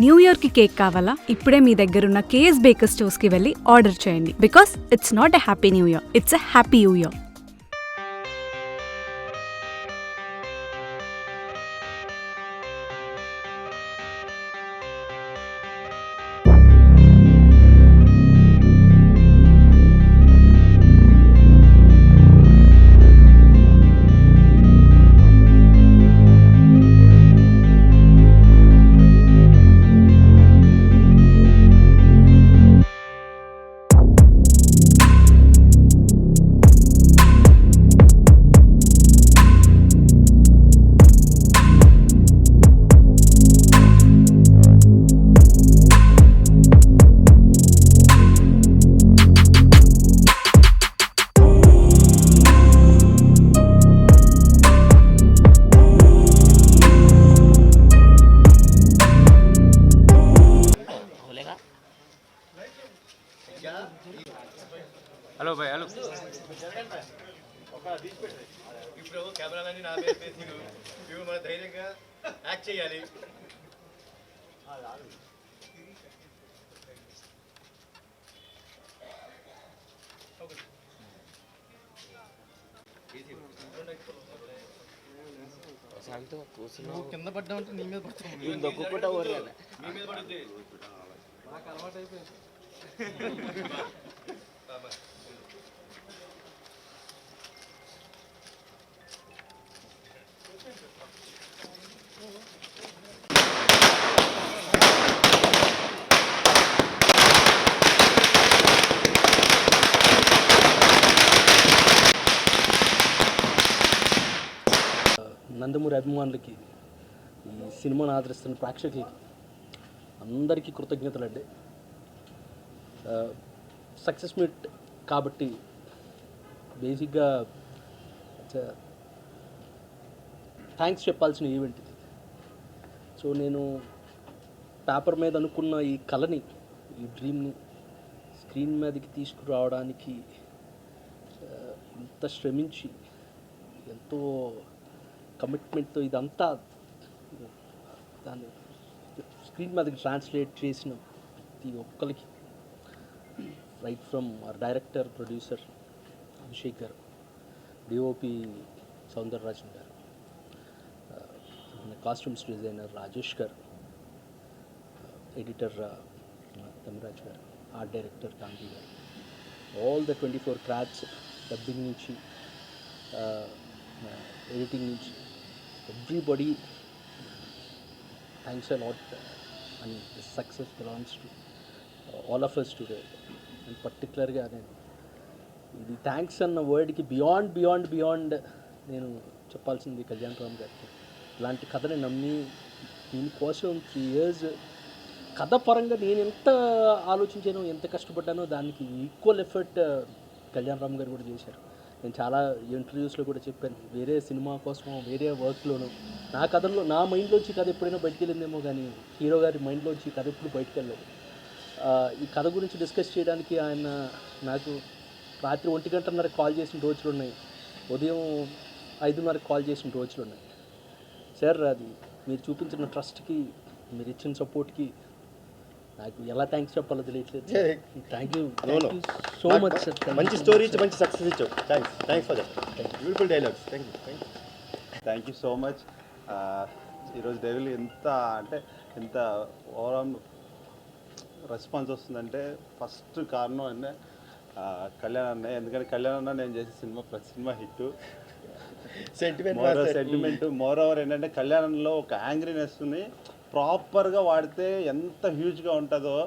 New year కి cake కావాలా? ఇప్పుడే మీ దగ్గరున్న కేఎస్ బేకర్ స్టోర్స్ కి వెళ్ళి ఆర్డర్ చేయండి. Because it's not a happy new year, it's a happy you year. Hello Bhai, hello. ఇప్పుడు కెమెరాలని నా మీద వేసి ఇవి మన ధైర్యంగా యాక్ట్ చేయాలి. కింద పడ్డామంటే నీ మీద పడుతుంది, మీ మీద పడుద్ది. నాకు అలవాటు అయిపోయింది. నందమూరి అభిమానులకి, ఈ సినిమాను ఆదరిస్తున్న ప్రేక్షకులకి అందరికీ కృతజ్ఞతలు అండి. సక్సెస్ మీట్ కాబట్టి బేసిక్గా థ్యాంక్స్ చెప్పాల్సిన ఈవెంట్ ఇది. సో నేను పేపర్ మీద అనుకున్న ఈ కళని, ఈ డ్రీమ్ని స్క్రీన్ మీదకి తీసుకురావడానికి ఇంత శ్రమించి ఎంతో కమిట్మెంట్తో ఇదంతా దాన్ని స్క్రీన్ మీదకి ట్రాన్స్లేట్ చేసిన ప్రతి ఒక్కరికి, right from our director, producer Abhishek గారు, డిఓపి సౌందరరాజన్ గారు, కాస్ట్యూమ్స్ డిజైనర్ రాజేష్ గారు, ఎడిటర్ తమరాజ్ గారు, art director Kanthi garu, all the 24 crafts, dubbing నుంచి ఎడిటింగ్ నుంచి everybody thanks a lot. And this success belongs to all of us today. And పర్టికులర్గా నేను ఇది థ్యాంక్స్ అన్న వర్డ్కి బియాండ్ నేను చెప్పాల్సింది కళ్యాణ్ రామ్ గారికి. ఇలాంటి కథని నమ్మి దీనికోసం 3 years కథ పరంగా నేను ఎంత ఆలోచించానో, ఎంత కష్టపడ్డానో దానికి ఈక్వల్ ఎఫర్ట్ కళ్యాణ్ రామ్ గారు కూడా చేశారు. నేను చాలా ఇంటర్వ్యూస్లో కూడా చెప్పాను, వేరే సినిమా కోసమో వేరే వర్క్లోనూ నా కథల్లో నా మైండ్లోంచి కథ ఎప్పుడైనా బయటికి వెళ్ళిందేమో, కానీ హీరో గారి మైండ్లోంచి కథ ఎప్పుడు బయటకు వెళ్ళలేదు. ఈ కథ గురించి డిస్కస్ చేయడానికి ఆయన నాకు రాత్రి 1:30 కాల్ చేసిన రోజులు ఉన్నాయి, ఉదయం 5:30 కాల్ చేసిన రోజులు ఉన్నాయి. సార్, అది మీరు చూపించిన ట్రస్ట్కి, మీరు ఇచ్చిన సపోర్ట్కి నాకు ఎలా థ్యాంక్స్ చెప్పాలో తెలియట్లేదు. Thank you so much sir. మంచి స్టోరీ ఇచ్చి మంచి సక్సెస్ ఇచ్చావు. Thanks for that beautiful dialogues. Thank you so much. ఈరోజు డైలీ ఎంత ఓవరాల్ రెస్పాన్స్ వస్తుందంటే ఫస్ట్ కారణం అంటే కళ్యాణ్ అన్న. ఎందుకంటే కళ్యాణ్ అన్న నేను చేసే ప్రతి cinema hit, sentiment. More over ఏంటంటే కళ్యాణంలో ఒక యాంగ్రీనెస్ని ప్రాపర్గా వాడితే ఎంత హ్యూజ్గా ఉంటుందో.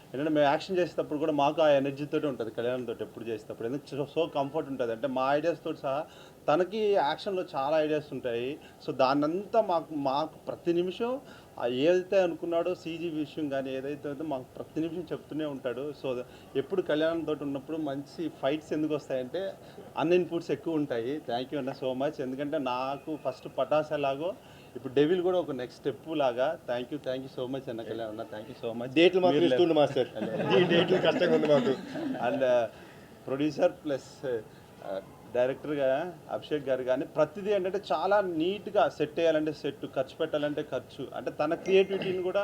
ఎందుకంటే మేము యాక్షన్ చేసేటప్పుడు కూడా మాకు ఆ ఎనర్జీతో ఉంటుంది కళ్యాణంతో ఎప్పుడు చేసేటప్పుడు. ఎందుకంటే సో కంఫర్ట్ ఉంటుంది. అంటే మా ఐడియాస్తో సహా తనకి యాక్షన్లో చాలా ఐడియాస్ ఉంటాయి. సో దాన్నంతా మాకు ప్రతి నిమిషం ఏదైతే అనుకున్నాడో సీజీ విషయం కానీ ఏదైతే మాకు ప్రతి నిమిషం చెప్తూనే ఉంటాడు. సో ఎప్పుడు కళ్యాణంతో ఉన్నప్పుడు మంచి ఫైట్స్ ఎందుకు వస్తాయంటే అన్ని ఇన్పుట్స్ ఎక్కువ ఉంటాయి. థ్యాంక్ యూ అన్న సో మచ్. ఎందుకంటే నాకు ఫస్ట్ పటాస్ ఎలాగో ఇప్పుడు డెవిల్ కూడా ఒక నెక్స్ట్ స్టెప్ లాగా. థ్యాంక్ యూ సో మచ్ అన్న కళ్యాణ్ అన్న. Thank you so much. డేట్లు మాస్టర్ డేట్లు కష్టంగా ఉంది మాకు. అండ్ ప్రొడ్యూసర్ ప్లస్ డైరెక్టర్గా అభిషేక్ గారు కానీ ప్రతిదీ ఏంటంటే చాలా నీట్గా సెట్ చేయాలంటే సెట్, ఖర్చు పెట్టాలంటే ఖర్చు, అంటే తన క్రియేటివిటీని కూడా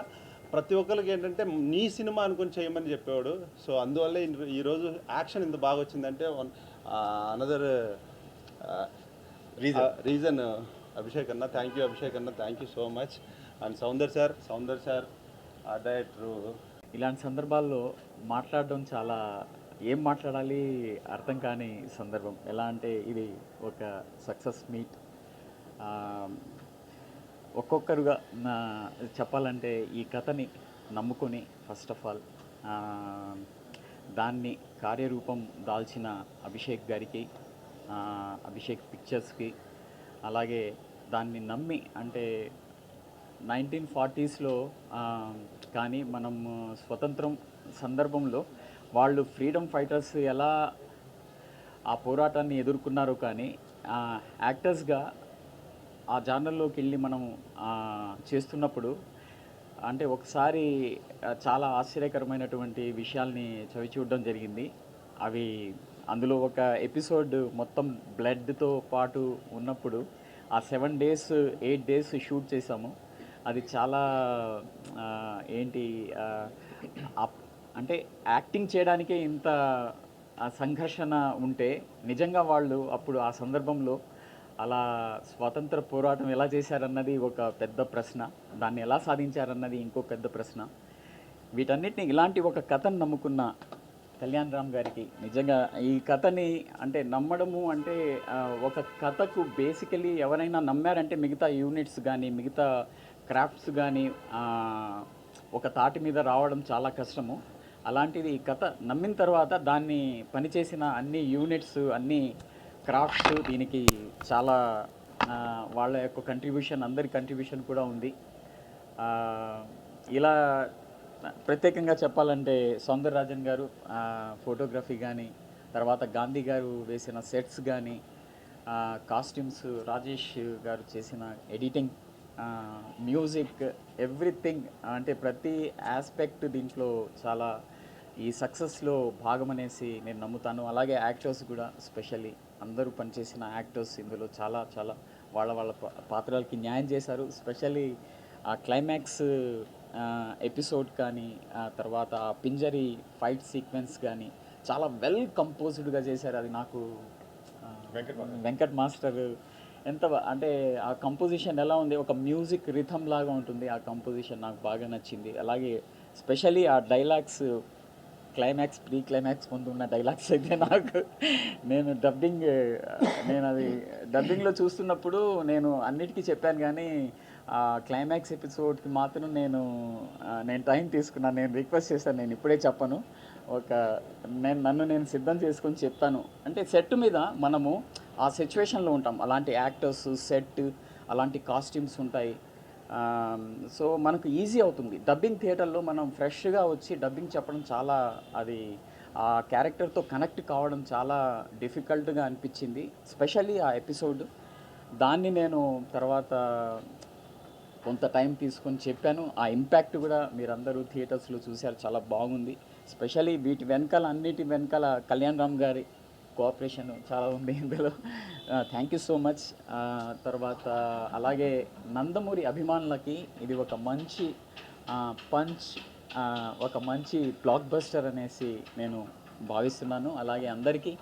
ప్రతి ఒక్కరికి ఏంటంటే నీ సినిమా అనుకుని చేయమని చెప్పేవాడు. సో అందువల్ల ఈరోజు యాక్షన్ ఇంత బాగా వచ్చిందంటే అనదర్ రీజన్ అభిషేక్ అన్న. థ్యాంక్ యూ అభిషేక్ అన్న, thank you so much. And Soundar sir director. ఇలాంటి సందర్భాల్లో మాట్లాడడం చాలా ఏం మాట్లాడాలి అర్థం కాని సందర్భం. ఎలా అంటే ఇది ఒక సక్సెస్ మీట్. ఒక్కొక్కరుగా చెప్పాలంటే ఈ కథని నమ్ముకొని ఫస్ట్ ఆఫ్ ఆల్ దాన్ని కార్యరూపం దాల్చిన అభిషేక్ గారికి, అభిషేక్ పిక్చర్స్కి, అలాగే దాన్ని నమ్మి అంటే 1940s కానీ మనం స్వతంత్రం సందర్భంలో వాళ్ళు ఫ్రీడమ్ ఫైటర్స్ ఎలా ఆ పోరాటాన్ని ఎదుర్కొన్నారో కానీ యాక్టర్స్గా ఆ జానర్లోకి వెళ్ళి మనం చేస్తున్నప్పుడు అంటే ఒకసారి చాలా ఆశ్చర్యకరమైనటువంటి విషయాల్ని చవిచూడడం జరిగింది. అవి అందులో ఒక ఎపిసోడ్ మొత్తం బ్లడ్తో పాటు ఉన్నప్పుడు ఆ 7 days 8 days షూట్ చేసాము. అది చాలా అంటే యాక్టింగ్ చేయడానికే ఇంత సంఘర్షణ ఉంటే నిజంగా వాళ్ళు అప్పుడు ఆ సందర్భంలో అలా స్వాతంత్ర పోరాటం ఎలా చేశారన్నది ఒక పెద్ద ప్రశ్న, దాన్ని ఎలా సాధించారన్నది ఇంకో పెద్ద ప్రశ్న. వీటన్నిటిని ఇలాంటి ఒక కథను నమ్ముకున్న కళ్యాణ్ రామ్ గారికి నిజంగా ఈ కథని అంటే నమ్మడము అంటే ఒక కథకు బేసికలీ ఎవరైనా నమ్మారంటే మిగతా యూనిట్స్ కానీ మిగతా క్రాఫ్ట్స్ కానీ ఒక తాటి మీద రావడం చాలా కష్టము. అలాంటిది ఈ కథ నమ్మిన తర్వాత దాన్ని పనిచేసిన అన్ని యూనిట్స్ అన్ని క్రాఫ్ట్స్ దీనికి చాలా వాళ్ళ యొక్క కంట్రిబ్యూషన్, అందరి కంట్రిబ్యూషన్ కూడా ఉంది. ఇలా ప్రత్యేకంగా చెప్పాలంటే సౌందరరాజన్ గారు ఫోటోగ్రఫీ కానీ, తర్వాత గాంధీ గారు వేసిన సెట్స్ కానీ, కాస్ట్యూమ్స్ రాజేష్ గారు చేసిన ఎడిటింగ్, మ్యూజిక్, ఎవ్రీథింగ్ అంటే ప్రతి ఆస్పెక్ట్ దీంట్లో చాలా ఈ సక్సెస్లో భాగమనేసి నేను నమ్ముతాను. అలాగే యాక్టర్స్ కూడా స్పెషల్లీ అందరూ పనిచేసిన యాక్టర్స్ ఇందులో చాలా చాలా వాళ్ళ పాత్రలకి న్యాయం చేశారు. స్పెషల్లీ ఆ క్లైమాక్స్ ఎపిసోడ్ కానీ తర్వాత పింజరీ ఫైట్ సీక్వెన్స్ కానీ చాలా వెల్ కంపోజ్డ్గా చేశారు. అది నాకు వెంకట్ మాస్టర్ ఎంత అంటే ఆ కంపోజిషన్ ఎలా ఉంది, ఒక మ్యూజిక్ రిథమ్ లాగా ఉంటుంది. ఆ కంపోజిషన్ నాకు బాగా నచ్చింది. అలాగే స్పెషల్లీ ఆ డైలాగ్స్ క్లైమాక్స్ ప్రీ క్లైమాక్స్ ముందు ఉన్న డైలాగ్స్ అయితే నేను అది డబ్బింగ్లో చూస్తున్నప్పుడు నేను అన్నిటికీ చెప్పాను కానీ ఆ క్లైమాక్స్ ఎపిసోడ్కి మాత్రం నేను టైం తీసుకున్నాను. నేను రిక్వెస్ట్ చేశాను, నేను ఇప్పుడే చెప్పను, నన్ను నేను సిద్ధం చేసుకొని చెప్తాను. అంటే సెట్ మీద మనము ఆ సిచ్యువేషన్లో ఉంటాం, అలాంటి యాక్టర్స్, సెట్, అలాంటి కాస్ట్యూమ్స్ ఉంటాయి. సో మనకు ఈజీ అవుతుంది. డబ్బింగ్ థియేటర్లో మనం ఫ్రెష్గా వచ్చి డబ్బింగ్ చెప్పడం చాలా అది ఆ క్యారెక్టర్తో కనెక్ట్ కావడం చాలా డిఫికల్ట్గా అనిపించింది. స్పెషల్లీ ఆ ఎపిసోడ్ దాన్ని నేను తర్వాత కొంత టైం తీసుకొని చెప్పాను. ఆ ఇంపాక్ట్ కూడా మీరందరూ థియేటర్స్లో చూశారు, చాలా బాగుంది. స్పెషల్లీ వీటి వెనకాల అన్నిటి వెనకాల కళ్యాణ్ రామ్ గారి కోఆపరేషన్ చాలా ఉంది ఇందులో. Thank you so much. తర్వాత అలాగే నందమూరి అభిమానులకి ఇది ఒక మంచి పంచ్, ఒక మంచి బ్లాక్ బస్టర్ అనేసి నేను భావిస్తున్నాను. అలాగే అందరికీ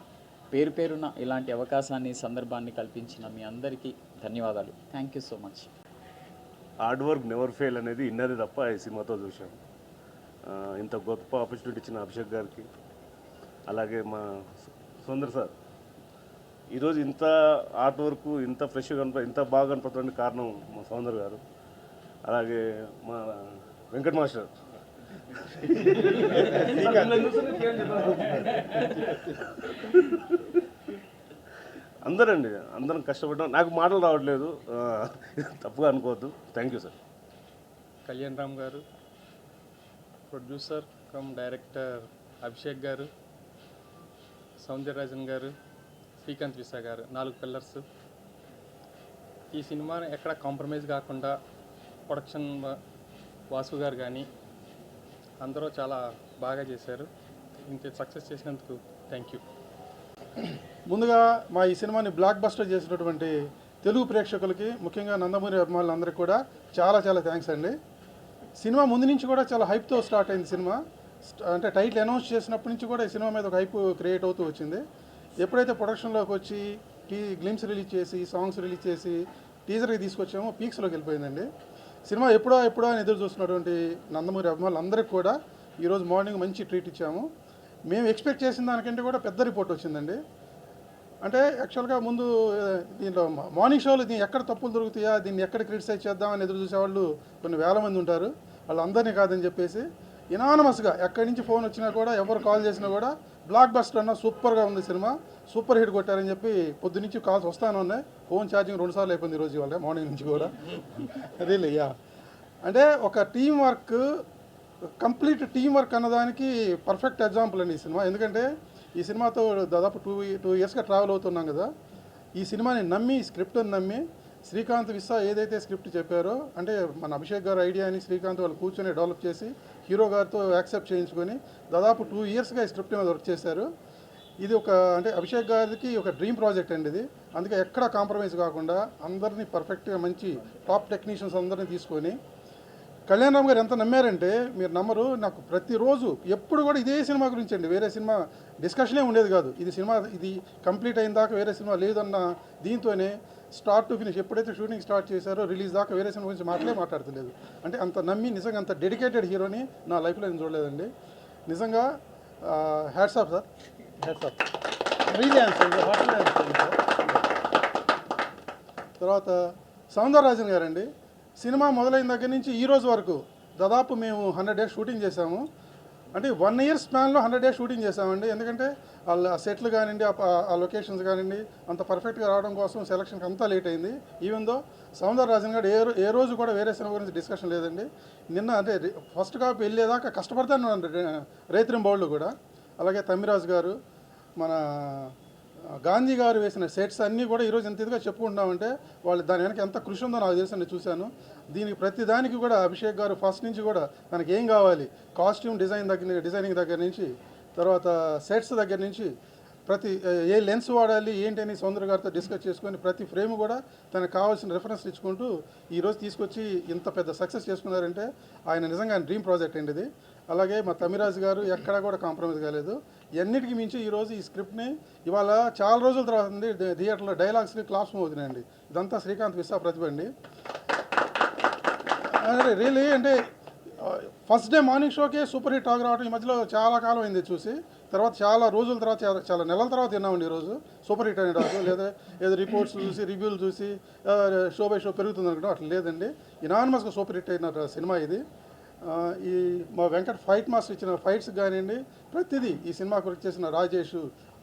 పేరు పేరున ఇలాంటి అవకాశాన్ని సందర్భాన్ని కల్పించిన మీ అందరికీ ధన్యవాదాలు. Thank you so much. Hard work never fail అనేది ఇన్నది తప్ప ఈ సినిమాతో చూసాం. ఇంత గొప్ప ఆపర్చునిటీ ఇచ్చిన అభిషేక్ గారికి, అలాగే మా సుందర్ సార్, ఈరోజు ఇంత ఆర్ట్ వర్క్ ఇంత ఫ్రెష్గా ఇంత బాగా కనపడటానికి కారణం మా సౌందర్ గారు, అలాగే మా వెంకట్ మాస్టర్. అందరం కష్టపడ్డాం. నాకు మాటలు రావట్లేదు, తప్పుగా అనుకోవద్దు. Thank you sir. Kalyan Ram గారు, ప్రొడ్యూసర్ కమ్ డైరెక్టర్ అభిషేక్ గారు, సౌందరరాజన్ గారు, శ్రీకాంత్ విశా గారు, 4 పిల్లర్స్. ఈ సినిమాని ఎక్కడ కాంప్రమైజ్ కాకుండా ప్రొడక్షన్ వాసు గారు కానీ అందరూ చాలా బాగా చేశారు. ఇంత సక్సెస్ చేసినందుకు థ్యాంక్ యూ. ముందుగా మా ఈ సినిమాని బ్లాక్ బస్టర్ చేసినటువంటి తెలుగు ప్రేక్షకులకి, ముఖ్యంగా నందమూరి అభిమానులందరికీ కూడా చాలా చాలా థ్యాంక్స్ అండి. సినిమా ముందు నుంచి కూడా చాలా హైప్తో స్టార్ట్ అయింది సినిమా. అంటే టైటిల్ అనౌన్స్ చేసినప్పటి నుంచి కూడా ఈ సినిమా మీద ఒక హైప్ క్రియేట్ అవుతూ వచ్చింది. ఎప్పుడైతే ప్రొడక్షన్లోకి వచ్చి గ్లిమ్స్ రిలీజ్ చేసి సాంగ్స్ రిలీజ్ చేసి టీజర్కి తీసుకొచ్చామో పీక్స్లోకి వెళ్ళిపోయిందండి. సినిమా ఎప్పుడో అని ఎదురు చూస్తున్నటువంటి నందమూరి అభిమానులు అందరికీ కూడా ఈరోజు మార్నింగ్ మంచి ట్రీట్ ఇచ్చాము. మేము ఎక్స్పెక్ట్ చేసిన దానికంటే కూడా పెద్ద రిపోర్ట్ వచ్చిందండి. అంటే యాక్చువల్గా ముందు దీంట్లో మార్నింగ్ షోలో దీన్ని ఎక్కడ తప్పులు దొరుకుతాయా, దీన్ని ఎక్కడ క్రిటిసైజ్ చేద్దామని ఎదురు చూసేవాళ్ళు కొన్ని వేల మంది ఉంటారు. వాళ్ళందరినీ కాదని చెప్పేసి ఇనానమస్గా ఎక్కడి నుంచి ఫోన్ వచ్చినా కూడా ఎవరు కాల్ చేసినా కూడా బ్లాక్ బస్టర్ అన్న సూపర్గా ఉంది సినిమా, సూపర్ హిట్ కొట్టారని చెప్పి పొద్దు నుంచి కాల్స్ వస్తానే ఉన్నాయి. ఫోన్ ఛార్జింగ్ 2 సార్లు అయిపోయింది ఈరోజు ఇవాళ మార్నింగ్ నుంచి కూడా. Really yeah. అంటే ఒక team work, complete team work అన్నదానికి పర్ఫెక్ట్ ఎగ్జాంపుల్ అండి ఈ సినిమా. ఎందుకంటే ఈ సినిమాతో దాదాపు 2 ఇయర్స్గా ట్రావెల్ అవుతున్నాం కదా. ఈ సినిమాని నమ్మి, స్క్రిప్ట్ని నమ్మి శ్రీకాంత్ విస్సా ఏదైతే స్క్రిప్ట్ చెప్పారో, అంటే మన అభిషేక్ గారు ఐడియాని శ్రీకాంత్ వాళ్ళు కూర్చొని డెవలప్ చేసి హీరో గారితో యాక్సెప్ట్ చేయించుకొని దాదాపు 2 ఇయర్స్గా ఈ స్క్రిప్ట్ మీద వర్క్ చేశారు. ఇది ఒక అంటే అభిషేక్ గారికి ఒక డ్రీమ్ ప్రాజెక్ట్ అండి ఇది. అందుకే ఎక్కడా కాంప్రమైజ్ కాకుండా అందరినీ పర్ఫెక్ట్గా మంచి టాప్ టెక్నీషియన్స్ అందరినీ తీసుకొని కళ్యాణ్ రామ్ గారు ఎంత నమ్మారంటే మీరు నమ్మరు. నాకు ప్రతిరోజు ఎప్పుడు కూడా ఇదే సినిమా గురించి అండి, వేరే సినిమా డిస్కషనే ఉండేది కాదు. ఇది కంప్లీట్ అయిన దాకా వేరే సినిమా లేదన్న దీంతోనే స్టార్ట్ టు ఫినిష్ ఎప్పుడైతే షూటింగ్ స్టార్ట్ చేశారో రిలీజ్ దాకా వేరే సినిమా గురించి మాట్లాడతలేదు. అంటే అంత నమ్మి నిజంగా అంత డెడికేటెడ్ హీరోని నా లైఫ్లో నేను చూడలేదండి. నిజంగా hats off sir, hats off. Really తర్వాత సౌందరరాజన్ గారండి, సినిమా మొదలైన దగ్గర నుంచి ఈ రోజు వరకు దాదాపు మేము 100 డేస్ షూటింగ్ చేశాము. అంటే 1 ఇయర్ స్పాన్లో 100 డేస్ షూటింగ్ చేసామండి. ఎందుకంటే ఆ సెట్లు కానివ్వండి, ఆ లొకేషన్స్ కానివ్వండి అంత పర్ఫెక్ట్గా రావడం కోసం సెలక్షన్కి అంతా లేట్ అయింది. ఈవెన్ దో సౌందరరాజన్ గారు ఏ రోజు కూడా వేరే సినిమా గురించి డిస్కషన్ లేదండి. నిన్న అంటే ఫస్ట్ కాపీ వెళ్ళేదాకా కష్టపడతాను రైత్రింబౌళ్ళు కూడా. అలాగే తమ్మిరాజు గారు, మన గాంధీ గారు వేసిన సెట్స్ అన్నీ కూడా ఈరోజు ఎంత ఇదిగా చెప్పుకుంటున్నామంటే వాళ్ళు దాని వెనక ఎంత కృషి ఉందో నాకు తెలుసు, నేను చూశాను. దీనికి ప్రతి దానికి కూడా అభిషేక్ గారు ఫస్ట్ నుంచి కూడా తనకి ఏం కావాలి, కాస్ట్యూమ్ డిజైనింగ్ దగ్గర నుంచి, తర్వాత సెట్స్ దగ్గర నుంచి ప్రతి ఏ లెన్స్ వాడాలి ఏంటి అని సౌందర్య గారితో డిస్కస్ చేసుకొని ప్రతి ఫ్రేమ్ కూడా తనకు కావాల్సిన రెఫరెన్స్ ఇచ్చుకుంటూ ఈరోజు తీసుకొచ్చి ఇంత పెద్ద సక్సెస్ చేసుకున్నారంటే ఆయన నిజంగా డ్రీమ్ ప్రాజెక్ట్ అండి ఇది. అలాగే మా తమిరాజు గారు ఎక్కడా కూడా కాంప్రమైజ్ కాలేదు. ఎన్నిటికి మించి ఈరోజు ఈ స్క్రిప్ట్ని ఇవాళ చాలా రోజుల తర్వాత థియేటర్లో డైలాగ్స్కి క్లాస్ రూమ్ అవుతున్నాయండి. ఇదంతా శ్రీకాంత్ విస్సా ప్రతిభ అండి. రియలీ అంటే ఫస్ట్ డే మార్నింగ్ షోకే సూపర్ హిట్ టాక్ రావడం ఈ మధ్యలో చాలా కాలం అయింది చూసి. తర్వాత చాలా రోజుల తర్వాత చాలా నెలల తర్వాత విన్నామండి ఈరోజు సూపర్ హిట్ అనే టాక్. లేదా ఏదో రిపోర్ట్స్ చూసి రివ్యూలు చూసి షో బై షో పెరుగుతుంది అనుకుంటాం, అట్లా లేదండి. ఇనానిమస్గా సూపర్ హిట్ అయిన సినిమా ఇది. ఈ మా వెంకట్ ఫైట్ మాస్టర్ ఇచ్చిన ఫైట్స్ కానివ్వండి, ప్రతిదీ ఈ సినిమా గురించి చేసిన రాజేష్,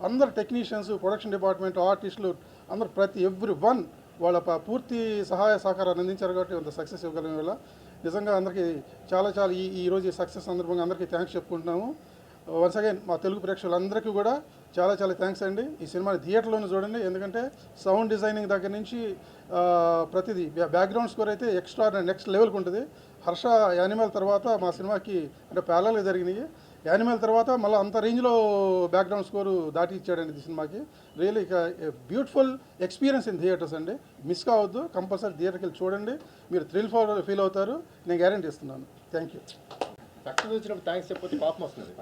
అందరు టెక్నీషియన్స్, ప్రొడక్షన్ డిపార్ట్మెంట్, ఆర్టిస్టులు అందరు ఎవ్రీ వన్ వాళ్ళ పూర్తి సహాయ సహకారాన్ని అందించారు కాబట్టి అంత సక్సెస్ ఇవ్వగలిగిన వల్ల నిజంగా అందరికీ చాలా ఈరోజు ఈ సక్సెస్ సందర్భంగా అందరికీ థ్యాంక్స్ చెప్పుకుంటున్నాము. వన్స్ అగైన్ మా తెలుగు ప్రేక్షకులందరికీ కూడా చాలా థ్యాంక్స్ అండి. ఈ సినిమాని థియేటర్లోనే చూడండి, ఎందుకంటే సౌండ్ డిజైనింగ్ దగ్గర నుంచి ప్రతిదీ బ్యాక్గ్రౌండ్ స్కోర్ అయితే ఎక్స్ట్రా నెక్స్ట్ లెవెల్కి ఉంటుంది. హర్ష యానిమల్ తర్వాత మా సినిమాకి అంటే ప్యారలల్గా జరిగినాయి. యానిమల్ తర్వాత మళ్ళీ అంత రేంజ్లో బ్యాక్గ్రౌండ్ స్కోరు దాటి ఇచ్చాడండి ఈ సినిమాకి. రియల్లీ ఇక బ్యూటిఫుల్ ఎక్స్పీరియన్స్ ఇన్ థియేటర్స్ అండి. మిస్ కావద్దు, కంపల్సరీ థియేటర్కి వెళ్ళి చూడండి, మీరు ఫీల్ అవుతారు, నేను గ్యారెంటీ ఇస్తున్నాను. Thank you. సక్సెస్ వచ్చినప్పుడు థ్యాంక్స్ చెప్పి పాపం వస్తుంది.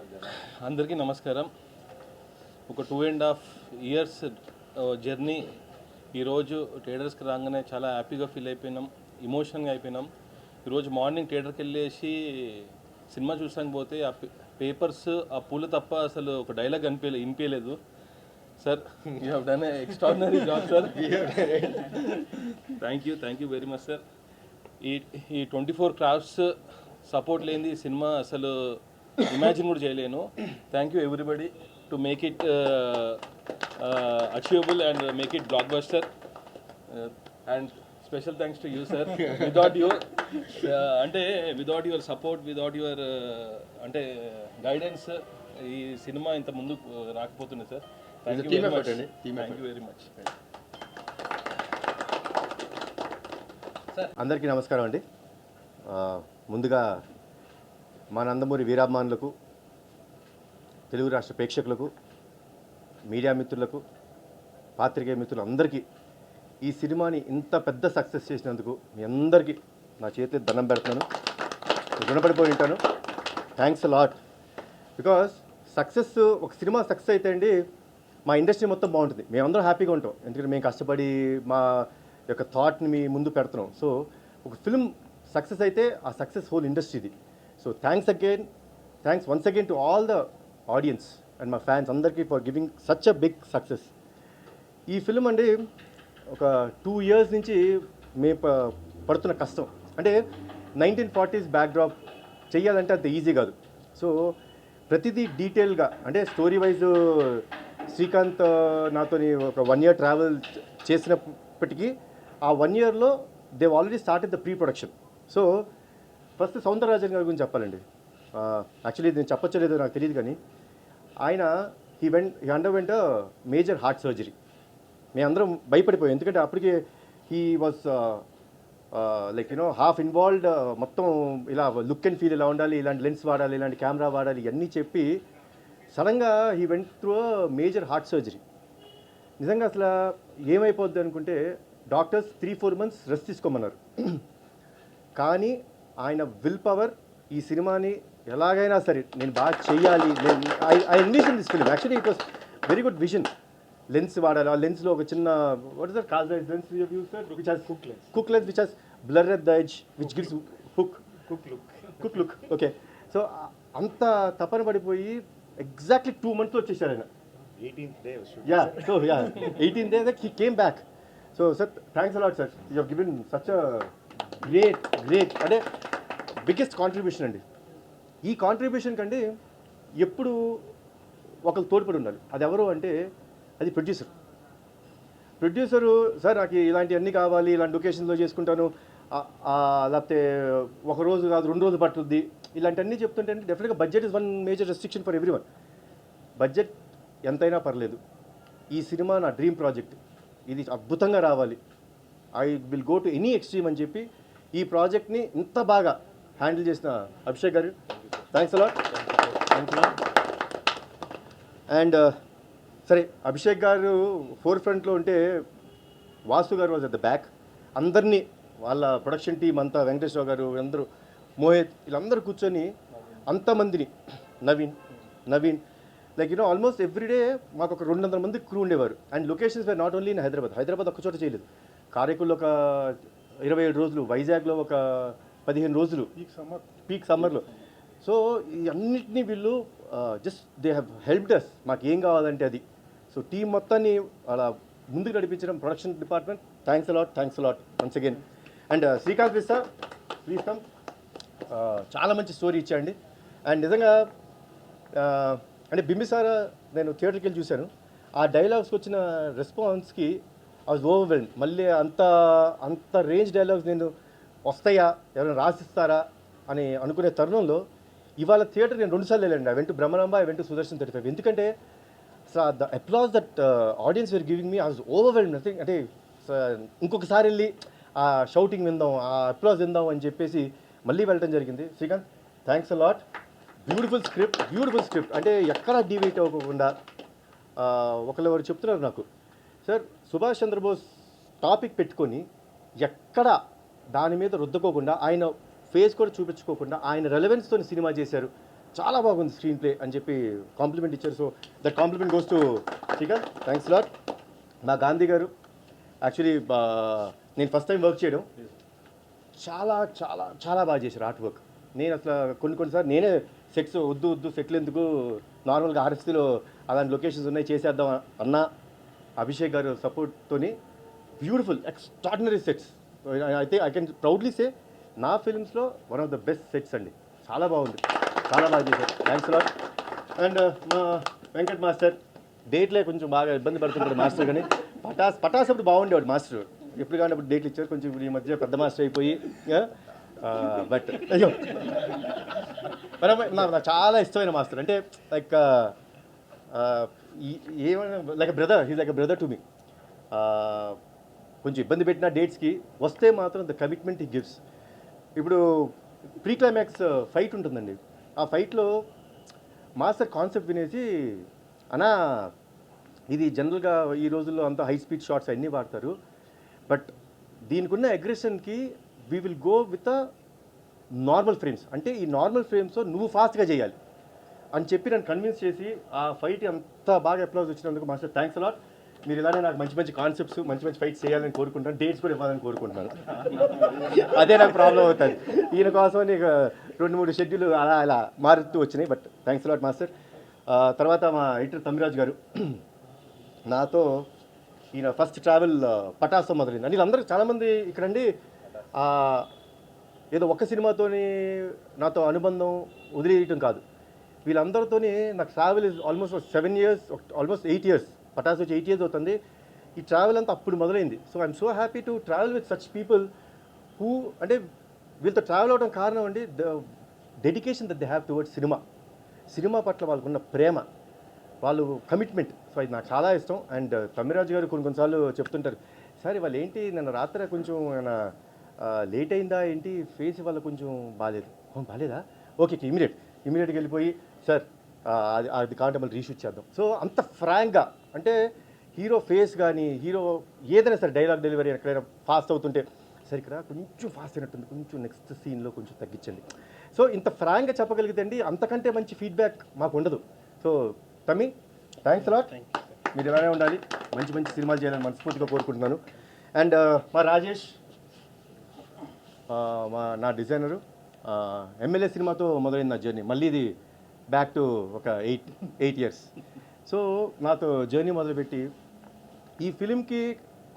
అందరికీ నమస్కారం. ఒక 2.5 ఇయర్స్ జర్నీ ఈరోజు థియేటర్స్కి రాగానే చాలా హ్యాపీగా ఫీల్ అయిపోయినాం, ఇమోషన్గా అయిపోయినాం. ఈరోజు మార్నింగ్ థియేటర్కి వెళ్ళేసి సినిమా చూసానికి పోతే ఆ పేపర్స్, ఆ పూలు తప్ప అసలు ఒక డైలాగ్ వినిపించలేదు. Sir you have done a extraordinary job sir. Thank you very much sir. ఈ 24 క్రాఫ్ట్స్ సపోర్ట్ లేనిది ఈ సినిమా అసలు ఇమాజిన్ కూడా చేయలేను. Thank you everybody to make it achievable and make it blockbuster. And special thanks to you sir. Without your support, without your అంటే guidance ఈ cinema ఇంత ముందు రాకపోతుంది sir. Thank you very much. అందరికీ నమస్కారం అండి. ముందుగా మా నందమూరి వీరాభిమానులకు, తెలుగు రాష్ట్ర ప్రేక్షకులకు, మీడియా మిత్రులకు, పాత్రికేయ మిత్రులు అందరికీ ఈ సినిమాని ఇంత పెద్ద సక్సెస్ చేసినందుకు మీ అందరికీ నా చేతి దండం పెడుతున్నాను. రుణపడిపోయి ఉంటాను. Thanks lot. బికాస్ సక్సెస్, ఒక సినిమా సక్సెస్ అయితే అండి మా ఇండస్ట్రీ మొత్తం బాగుంటుంది, మేమందరం హ్యాపీగా ఉంటాం. ఎందుకంటే మేము కష్టపడి మా యొక్క థాట్ని మీ ముందు పెడుతున్నాం. సో ఒక ఫిల్మ్ సక్సెస్ అయితే ఆ సక్సెస్ హోల్ ఇండస్ట్రీది. So thanks once again to all the audience and మా ఫ్యాన్స్ అందరికీ for giving such a big success. ఈ ఫిల్మ్ అండి ఒక 2 years నుంచి మేము పడుతున్న కష్టం. అంటే 1940s బ్యాక్డ్రాప్ చెయ్యాలంటే అంత ఈజీ కాదు. సో ప్రతిదీ డీటెయిల్గా, అంటే స్టోరీ వైజ్ శ్రీకాంత్ నాతోని ఒక 1 year ట్రావెల్ చేసినప్పటికీ ఆ 1 yearలో they already started the pre production. So first Soundararajan గారి గురించి చెప్పాలండి. యాక్చువల్లీ నేను చెప్పచ్చో లేదో నాకు తెలియదు, కానీ ఆయన he underwent major heart surgery. మేమందరం భయపడిపోయాం, ఎందుకంటే అప్పటికే he was like half involved. మొత్తం ఇలా లుక్ అండ్ ఫీల్ ఇలా ఉండాలి, ఇలాంటి లెన్స్ వాడాలి, ఇలాంటి కెమెరా వాడాలి, ఇవన్నీ చెప్పి సడన్గా he went through major heart surgery. నిజంగా అసలు ఏమైపోద్ది అనుకుంటే డాక్టర్స్ 3-4 months రెస్ట్ తీసుకోమన్నారు. కానీ ఆయన విల్ పవర్ ఈ సినిమాని ఎలాగైనా సరే నేను బాగా చెయ్యాలి. I envision this film. Actually it was very good vision. Lens వాడాలి, ఆ లెన్స్లో ఒక చిన్న what is that call lens which has cook lens which has blur at the edge which gives cook look. Okay, so అంత తపన పడిపోయి exactly 2 months వచ్చేసారు ఆయన. 18th day. Yeah, so yeah, 18th day that he came back. So sir, thanks a lot sir. You have given such a great అంటే biggest contribution అండి. ఈ contribution కంటే ఎప్పుడు ఒకరు తోడ్పడి ఉండాలి. అది ఎవరు అంటే అది ప్రొడ్యూసరు సార్ నాకు ఇలాంటివన్నీ కావాలి, ఇలాంటి లొకేషన్లో చేసుకుంటాను, లేకపోతే ఒక రోజు కాదు 2 రోజులు పట్టుద్ది, ఇలాంటివన్నీ చెప్తుంటే డెఫినెట్గా budget is one major restriction for every one. Budget ఎంతైనా పర్లేదు, ఈ సినిమా నా డ్రీమ్ ప్రాజెక్ట్, ఇది అద్భుతంగా రావాలి, I will go to any extreme అని చెప్పి ఈ ప్రాజెక్ట్ని ఇంత బాగా హ్యాండిల్ చేసిన అభిషేక్ గారు థ్యాంక్స్ అలాట్. అండ్ సరే, అభిషేక్ గారు ఫోర్ ఫ్రంట్లో ఉంటే వాసు గారు వాజ్ అట్ ద బ్యాక్. అందరినీ వాళ్ళ ప్రొడక్షన్ టీం అంతా, వెంకటేశ్వర గారు అందరూ, మోహిత్, వీళ్ళందరూ కూర్చొని అంతమందిని, నవీన్ లైక్ ఆల్మోస్ట్ ఎవ్రీడే మాకు ఒక 200 మంది క్రూ ఉండేవారు. And locations were not only in Hyderabad ఒక్క చోట చేయలేదు. కారైకుల్లో ఒక 27 రోజులు, వైజాగ్లో ఒక 15 రోజులు పీక్ సమ్మర్లో. సో ఈ అన్నిటినీ వీళ్ళు just they have helped us, మాకు ఏం కావాలంటే అది. సో టీం మొత్తాన్ని అలా ముందుకు నడిపించడం production department, thanks a lot once again. And Srikanth Vista, please come. చాలా మంచి స్టోరీ ఇచ్చాండి. అండ్ నిజంగా అంటే బింబిసారా నేను థియేటర్కి వెళ్ళి చూశాను, ఆ డైలాగ్స్కి వచ్చిన రెస్పాన్స్కి ఐ వాజ్ ఓవర్వెల్మ్డ్. మళ్ళీ అంత రేంజ్ డైలాగ్స్ నేను వస్తాయా, ఎవరైనా రాసిస్తారా అని అనుకునే తరుణంలో ఇవాళ థియేటర్ నేను 2 సార్లు వెళ్ళండి. I went to Brahmaramba, I went to Sudarshan 35. ఎందుకంటే the applause that audience were giving me, I was overwhelmed. అంటే ఇంకొకసారి వెళ్ళి ఆ షౌటింగ్ విందాం, ఆ అప్లాజ్ విందాం అని చెప్పేసి మళ్ళీ వెళ్ళడం జరిగింది. Srikanth thanks a lot. Beautiful script అంటే ఎక్కడా డివేట్ అవ్వకుండా. ఒకరు చెప్తున్నారు నాకు, సార్ సుభాష్ చంద్రబోస్ టాపిక్ పెట్టుకొని ఎక్కడ దాని మీద రుద్దకోకుండా, ఆయన ఫేస్ కూడా చూపించుకోకుండా ఆయన రెలవెన్స్తో సినిమా చేశారు, చాలా బాగుంది స్క్రీన్ ప్లే అని చెప్పి కాంప్లిమెంట్ ఇచ్చారు. So that complement goes to Srikanth, thanks lot. మా గాంధీ గారు యాక్చువల్లీ నేను ఫస్ట్ టైం వర్క్ చేయడం, చాలా చాలా చాలా బాగా చేశారు ఆర్ట్ వర్క్. నేను అసలు కొన్నిసార్లు నేనే సెట్స్ వద్దు సెట్లు ఎందుకు, నార్మల్గా ఆర్ఎఫ్సీలో అలాంటి లొకేషన్స్ ఉన్నాయి చేసేద్దాం అన్నా, అభిషేక్ గారు సపోర్ట్తోని బ్యూటిఫుల్ ఎక్స్ట్రాడినరీ సెట్స్. అయితే ఐ కెన్ ప్రౌడ్లీ సే నా ఫిల్మ్స్లో one of the best sets అండి. చాలా బాగుంది, చాలా బాగా చేశారు, థ్యాంక్స్ అలాట్. అండ్ మా వెంకట్ మాస్టర్ డేట్లే కొంచెం బాగా ఇబ్బంది పడుతుంటాడు మాస్టర్, కానీ పటాస్ అప్పుడు బాగుండేవాడు మాస్టర్, ఎప్పుడు కానీ అప్పుడు డేట్లు ఇచ్చారు. కొంచెం ఈ మధ్య పెద్ద మాస్టర్ అయిపోయి, బట్ అయ్యో నాకు చాలా ఇష్టమైన మాస్టర్. అంటే లైక్ ఏమైనా like brother, he's like brother to me. కొంచెం ఇబ్బంది పెట్టిన డేట్స్కి వస్తే మాత్రం ద కమిట్మెంట్ హీ గివ్స్. ఇప్పుడు ప్రీ క్లైమాక్స్ ఫైట్ ఉంటుందండి, ఆ ఫైట్లో మాస్టర్ కాన్సెప్ట్ వినేసి, అన్నా ఇది జనరల్గా ఈ రోజుల్లో అంతా హై స్పీడ్ షాట్స్ అన్నీ వాడతారు, బట్ దీనికి ఉన్న అగ్రెషన్కి we will go with normal frames, అంటే ఈ నార్మల్ ఫ్రేమ్స్తో నువ్వు ఫాస్ట్గా చేయాలి అని చెప్పి నన్ను కన్విన్స్ చేసి ఆ ఫైట్ అంత బాగా అప్లాజ్ వచ్చినందుకు మాస్టర్ థ్యాంక్స్ అలాట్. మీరు ఇలానే నాకు మంచి మంచి కాన్సెప్ట్స్, మంచి మంచి ఫైట్స్ చేయాలని కోరుకుంటాను, డేట్స్ కూడా ఇవ్వాలని కోరుకుంటున్నాను. అదే నాకు ప్రాబ్లం అవుతుంది. ఈయన కోసం నీకు 2-3 షెడ్యూల్ అలా అలా మారుతూ వచ్చినాయి. But thanks a lot master. తర్వాత మా ఎడిటర్ తమ్మిరాజు గారు నాతో ఈయన ఫస్ట్ ట్రావెల్ పటాస్తో మొదలైంది. అని వీళ్ళందరూ చాలామంది ఇక్కడండి ఏదో ఒక్క సినిమాతోని నాతో అనుబంధం వదిలేయటం కాదు, వీళ్ళందరితోని నాకు travel is almost 7 years, almost 8 years. Pataas వచ్చి 8 years అవుతుంది. ఈ ట్రావెల్ అంతా అప్పుడు మొదలైంది. So I'm so happy to travel with such people who, అంటే వీళ్ళతో ట్రావెల్ అవడం కారణం అండి the dedication that they have towards సినిమా పట్ల వాళ్ళకున్న ప్రేమ, వాళ్ళు కమిట్మెంట్. సో ఇది నాకు చాలా ఇష్టం. అండ్ తమ్మిరాజు గారు కొన్నిసార్లు చెప్తుంటారు, సార్ వాళ్ళు ఏంటి నిన్న రాత్రి కొంచెం లేట్ అయిందా ఏంటి, ఫేస్ వాళ్ళ కొంచెం బాగాలేదు. బాగాలేదా, ఓకే ఇమీడియట్గా వెళ్ళిపోయి సార్ అది కాంటే మళ్ళీ రీషూట్ చేద్దాం. సో అంత ఫ్రాంక్గా, అంటే హీరో ఫేస్ కానీ హీరో ఏదైనా సరే డైలాగ్ డెలివరీ ఎక్కడైనా ఫాస్ట్ అవుతుంటే సరే ఇక్కడ కొంచెం ఫాస్ట్ అయినట్టుంది, కొంచెం నెక్స్ట్ సీన్లో కొంచెం తగ్గించండి. సో ఇంత ఫ్రాంక్గా చెప్పగలిగితే అండి అంతకంటే మంచి ఫీడ్బ్యాక్ మాకు ఉండదు. సో తమ్మి థ్యాంక్స్ అలాట్. మీరు ఇలానే ఉండాలి, మంచి మంచి సినిమాలు చేయాలని మనస్ఫూర్తిగా కోరుకుంటున్నాను. అండ్ మా రాజేష్, నా డిజైనరు, ఎమ్మెల్యే సినిమాతో మొదలైంది నా జర్నీ. మళ్ళీ ఇది బ్యాక్ టు ఒక 8 years. సో నాతో జర్నీ మొదలుపెట్టి ఈ ఫిలింకి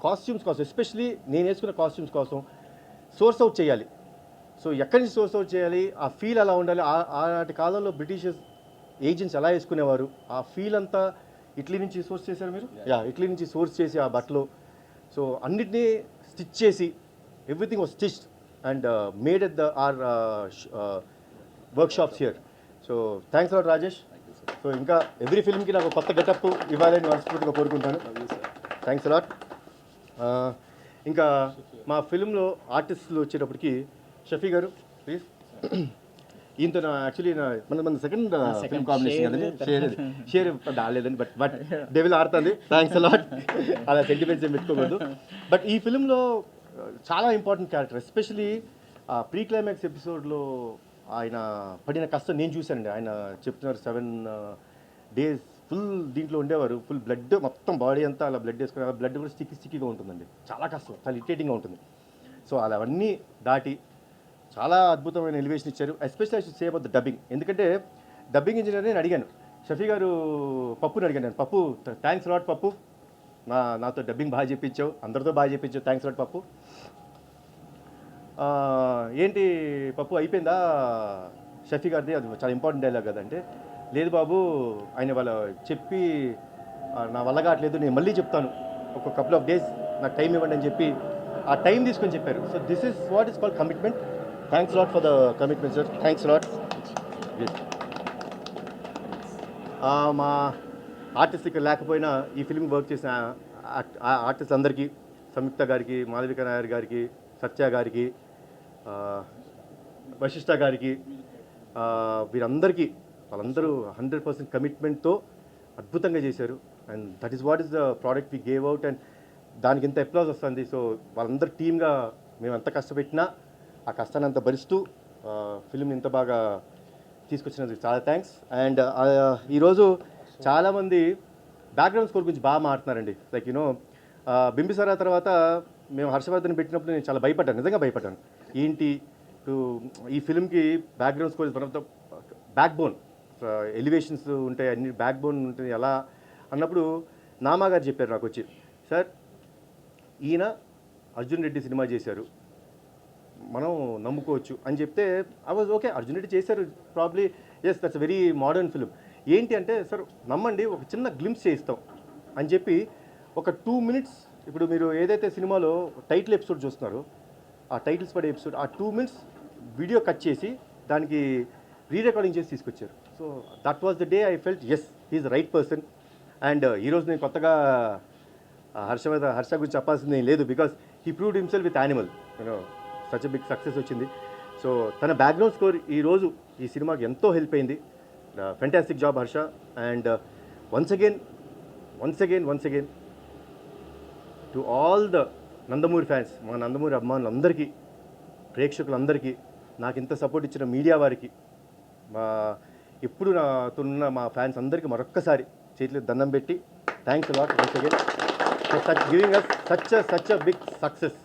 కాస్ట్యూమ్స్ కోసం, ఎస్పెషలీ నేను వేసుకున్న కాస్ట్యూమ్స్ కోసం సోర్స్ అవుట్ చేయాలి. సో ఎక్కడి నుంచి సోర్స్ అవుట్ చేయాలి, ఆ ఫీల్ అలా ఉండాలి. ఆనాటి కాలంలో బ్రిటిషర్స్ ఏజెంట్స్ ఎలా వేసుకునేవారు, ఆ ఫీల్ అంతా ఇటలీ నుంచి సోర్స్ చేశారు మీరు. ఇటలీ నుంచి సోర్స్ చేసి ఆ బట్టలు, సో అన్నిటినీ స్టిచ్ చేసి everything was stitched and made at our workshops here. So thanks a lot Rajesh. So ఇంకా ఎవ్రీ ఫిల్మ్కి నాకు కొత్త గెటప్ ఇవ్వాలని మనస్ఫూర్తిగా కోరుకుంటాను. Thanks a lot. ఇంకా మా ఫిల్మ్లో ఆర్టిస్టులు వచ్చేటప్పటికి షఫీ గారు ప్లీజ్. ఈయనతో యాక్చువల్లీ మన సెకండ్ ఫిల్మ్ కాంబినేషన్ కదండి, షేర్ ఆడలేదండి, బట్ డెవిల్ ఆడుతుంది. Thanks a lot. అలా సెంటిమెంట్స్ ఏం పెట్టుకోకూడదు. బట్ ఈ ఫిల్మ్లో చాలా important character, especially pre climax ఎపిసోడ్లో ఆయన పడిన కష్టం నేను చూశానండి. ఆయన చెప్తున్నారు 7 days ఫుల్ దీంట్లో ఉండేవారు, ఫుల్ బ్లడ్ మొత్తం బాడీ అంతా అలా బ్లడ్ వేసుకుని, అలా బ్లడ్ కూడా స్టిక్కీగా ఉంటుందండి, చాలా కష్టం, చాలా ఇరిటేటింగ్గా ఉంటుంది. సో అలా అవన్నీ దాటి చాలా అద్భుతమైన ఎలివేషన్ ఇచ్చారు. Especially I should say about the dubbing, ఎందుకంటే డబ్బింగ్ ఇంజనీర్ నేను అడిగాను, షఫీ గారు పప్పుని అడిగాను నేను, పప్పు థ్యాంక్స్ లాట్ పప్పు, నాతో డబ్బింగ్ బాగా చెప్పించావు, అందరితో బాగా చెప్పించావు, థ్యాంక్స్ లాట్ పప్పు. ఏంటి పప్పు అయిపోయిందా షఫీ గారిది, అది చాలా ఇంపార్టెంట్ డైలాగ్ కదా అంటే, లేదు బాబు ఆయన వాళ్ళ చెప్పి నా వల్ల కావట్లేదు, నేను మళ్ళీ చెప్తాను, ఒక couple of days నాకు టైం ఇవ్వండి అని చెప్పి ఆ టైం తీసుకొని చెప్పారు. So this is what is called commitment. Thanks lot for the commitment sir, thanks lot. మా ఆర్టిస్ట్ ఇక్కడ లేకపోయినా ఈ ఫిల్మ్ వర్క్ చేసిన ఆర్టిస్ట్ అందరికీ, సంయుక్త గారికి, మాధవిక నాయర్ గారికి, సత్య గారికి, వశిష్ఠ గారికి, వీరందరికీ, వాళ్ళందరూ 100% కమిట్మెంట్తో అద్భుతంగా చేశారు. And that is what is the product we gave out, and దానికి ఇంత అప్లాజ్ వస్తుంది. సో వాళ్ళందరూ టీమ్గా మేము ఎంత కష్టపెట్టినా ఆ కష్టాన్ని అంత భరిస్తూ ఫిల్మ్ని ఇంత బాగా తీసుకొచ్చినందుకు చాలా థ్యాంక్స్. అండ్ ఈరోజు చాలామంది బ్యాక్గ్రౌండ్ స్కోర్ గురించి బాగా మాట్లాడుతున్నారండి. లైక్ యూనో బింబిసారా తర్వాత మేము హర్షవర్ధన్ పెట్టినప్పుడు నేను చాలా భయపడ్డాను, నిజంగా భయపడ్డాను. ఏంటి ఈ ఫిల్మ్కి background score is one of the backbone, elevations ఉంటాయి, అన్ని బ్యాక్ బోన్ ఉంటుంది ఎలా అన్నప్పుడు నామా గారు చెప్పారు నాకు వచ్చి, సార్ ఈయన అర్జున్ రెడ్డి సినిమా చేశారు, మనం నమ్ముకోవచ్చు అని చెప్తే I was okay, Arjun Reddy చేశారు probably, yes that's very modern film. ఏంటి అంటే సార్ నమ్మండి, ఒక చిన్న గ్లింప్స్ చేయిస్తాం అని చెప్పి ఒక 2 minutes, ఇప్పుడు మీరు ఏదైతే సినిమాలో టైటిల్ ఎపిసోడ్ చూస్తున్నారో ఆ టైటిల్స్ పడే ఎపిసోడ్, ఆ 2 minutes వీడియో కట్ చేసి దానికి రీరికార్డింగ్ చేసి తీసుకొచ్చారు. So that was the day I felt as he's the right person. And ఈరోజు నేను కొత్తగా హర్ష గురించి చెప్పాల్సింది ఏం లేదు, because he proved himself with Animal, you know such big success వచ్చింది. సో తన బ్యాక్గ్రౌండ్ స్కోర్ ఈరోజు ఈ సినిమాకి ఎంతో హెల్ప్ అయింది. Fantastic job Harsha. And once again to all the Nandamuri fans, మా నందమూరి అభిమానులందరికీ, ప్రేక్షకులందరికీ నాకు ఇంత సపోర్ట్ ఇచ్చిన మీడియా వారికి, మా ఎప్పుడు నాతో ఉన్న మా ఫ్యాన్స్ అందరికీ మరొక్కసారి చేతులు దండం పెట్టి thanks lot once again for giving us such a big success.